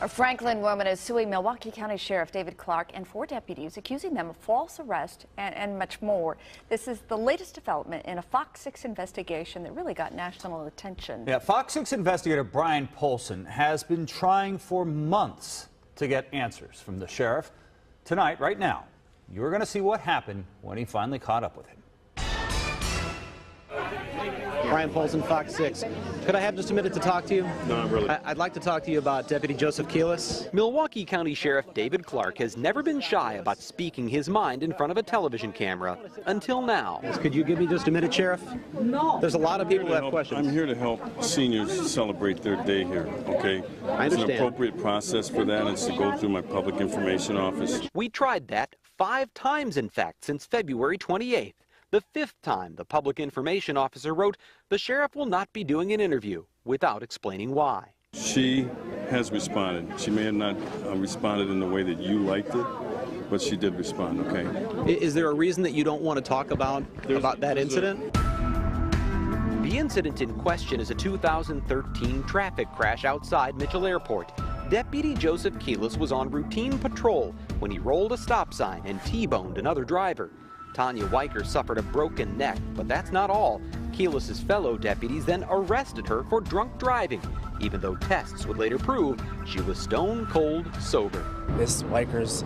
A Franklin woman is suing Milwaukee County Sheriff David Clarke and 4 deputies, accusing them of false arrest and much more. This is the latest development in a Fox 6 investigation that really got national attention. Yeah, Fox 6 investigator Brian Polson has been trying for months to get answers from the sheriff. Tonight, right now, you're going to see what happened when he finally caught up with him. Brian Polson, Fox 6. Could I have just a minute to talk to you? No, not really. I'd like to talk to you about Deputy Joseph Keelis. Milwaukee County Sheriff David Clarke has never been shy about speaking his mind in front of a television camera until now. Could you give me just a minute, Sheriff? No. There's a lot of people who have questions. I'm here to help seniors celebrate their day here, okay? I understand. It's an appropriate process for that. It's to go through my public information office. We tried that 5 times, in fact, since February 28th. The 5th time the public information officer wrote the sheriff will not be doing an interview without explaining why. She has responded. She may have not responded in the way that you liked it, but she did respond, okay? Is there a reason that you don't want to talk about that incident? The incident in question is a 2013 traffic crash outside Mitchell Airport. Deputy Joseph Keelis was on routine patrol when he rolled a stop sign and T-boned another driver. Tanya Weicker suffered a broken neck, but that's not all. Keelis' fellow deputies then arrested her for drunk driving, even though tests would later prove she was stone cold sober. Ms. Weicker's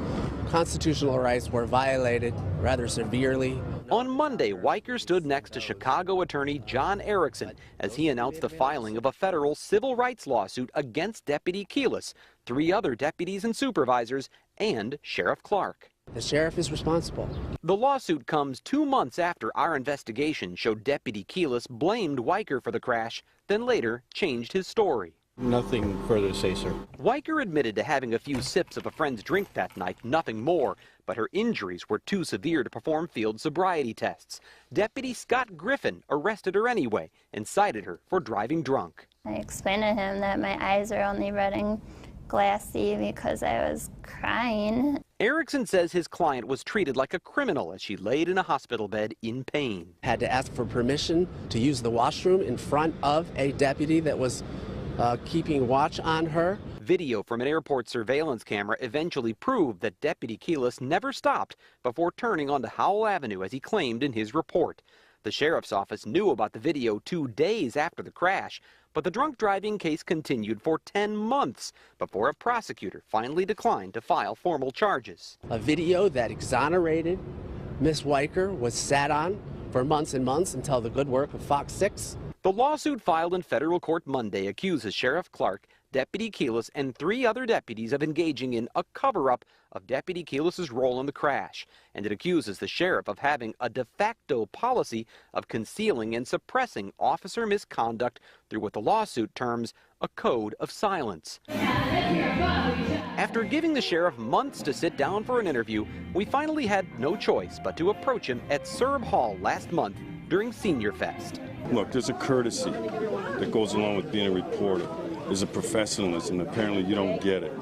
constitutional rights were violated rather severely. On Monday, Weicker stood next to Chicago attorney John Erickson as he announced the filing of a federal civil rights lawsuit against Deputy Keelis, 3 other deputies and supervisors, and Sheriff Clarke. The sheriff is responsible. The lawsuit comes 2 months after our investigation showed Deputy Keelis blamed Weicker for the crash, then later changed his story. Nothing further to say, sir. Weicker admitted to having a few sips of a friend's drink that night, nothing more, but her injuries were too severe to perform field sobriety tests. Deputy Scott Griffin arrested her anyway and cited her for driving drunk. I explained to him that my eyes are only running glassy because I was crying. Erickson says his client was treated like a criminal as she laid in a hospital bed in pain. Had to ask for permission to use the washroom in front of a deputy that was keeping watch on her. Video from an airport surveillance camera eventually proved that Deputy Keelis never stopped before turning onto Howell Avenue as he claimed in his report. The sheriff's office knew about the video 2 days after the crash, but the drunk driving case continued for 10 months before a prosecutor finally declined to file formal charges. A video that exonerated Ms. Weicker was sat on for months and months until the good work of Fox 6. The lawsuit filed in federal court Monday accuses Sheriff Clarke, Deputy Keelis, and 3 other deputies of engaging in a cover-up of Deputy Keelis' role in the crash, and it accuses the sheriff of having a de facto policy of concealing and suppressing officer misconduct through what the lawsuit terms a code of silence. After giving the sheriff months to sit down for an interview, we finally had no choice but to approach him at Serb Hall last month during Senior Fest. Look, there's a courtesy that goes along with being a reporter. There's a professionalism. Apparently you don't get it.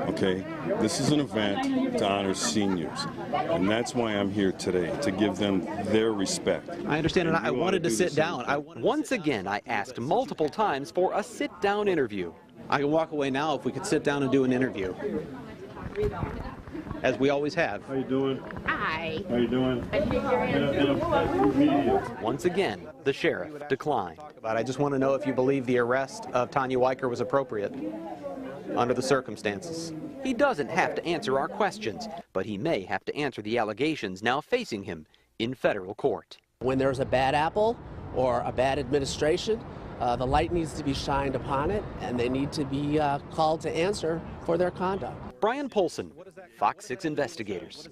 Okay? This is an event to honor seniors. And that's why I'm here today, to give them their respect. I understand, and I wanted to sit down. Once again, I asked multiple times for a sit-down interview. I can walk away now if we could sit down and do an interview. As we always have. How you doing? Hi. How you doing? Once again, the sheriff declined. But I just want to know if you believe the arrest of Tanya Weicker was appropriate under the circumstances. He doesn't have to answer our questions, but he may have to answer the allegations now facing him in federal court. When there's a bad apple or a bad administration, the light needs to be shined upon it, and they need to be called to answer for their conduct. Brian Polson, Fox 6 Investigators.